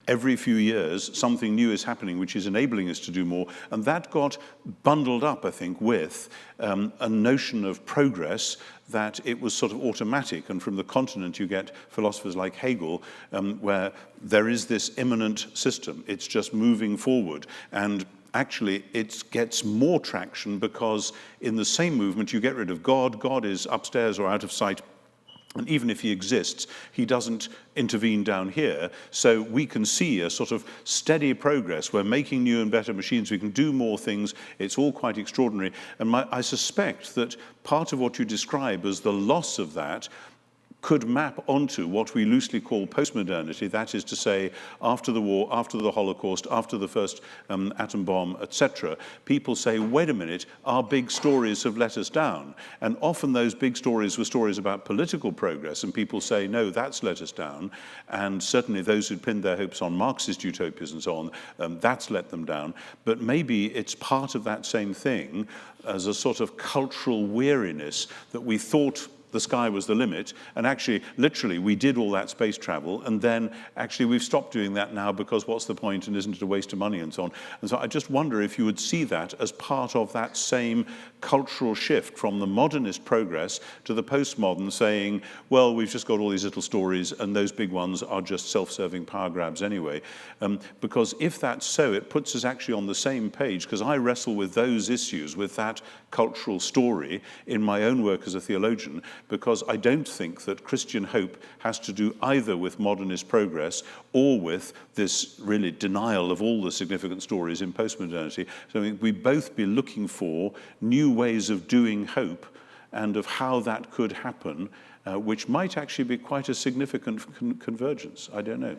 every few years, something new is happening which is enabling us to do more. And that got bundled up, I think, with a notion of progress that it was sort of automatic. And from the continent, you get philosophers like Hegel, where there is this immanent system. It's just moving forward. And actually, it gets more traction because in the same movement, you get rid of God. God is upstairs or out of sight. And even if he exists, he doesn't intervene down here. So we can see a sort of steady progress. We're making new and better machines. We can do more things. It's all quite extraordinary. And I suspect that part of what you describe as the loss of that could map onto what we loosely call postmodernity, that is to say, after the war, after the Holocaust, after the first atom bomb, etc., people say, wait a minute, our big stories have let us down. And often those big stories were stories about political progress, and people say, no, that's let us down. And certainly those who'd pinned their hopes on Marxist utopias and so on, that's let them down. But maybe it's part of that same thing as a sort of cultural weariness that we thought the sky was the limit, and actually, literally, we did all that space travel, and then actually we've stopped doing that now because what's the point, and isn't it a waste of money, and so on. And so I just wonder if you would see that as part of that same cultural shift from the modernist progress to the postmodern, saying, well, we've just got all these little stories, and those big ones are just self-serving power grabs anyway. Because if that's so, it puts us actually on the same page, because I wrestle with those issues, with that cultural story in my own work as a theologian, because I don't think that Christian hope has to do either with modernist progress or with this really denial of all the significant stories in postmodernity. So I mean, we'd both be looking for new ways of doing hope and of how that could happen, which might actually be quite a significant convergence. I don't know.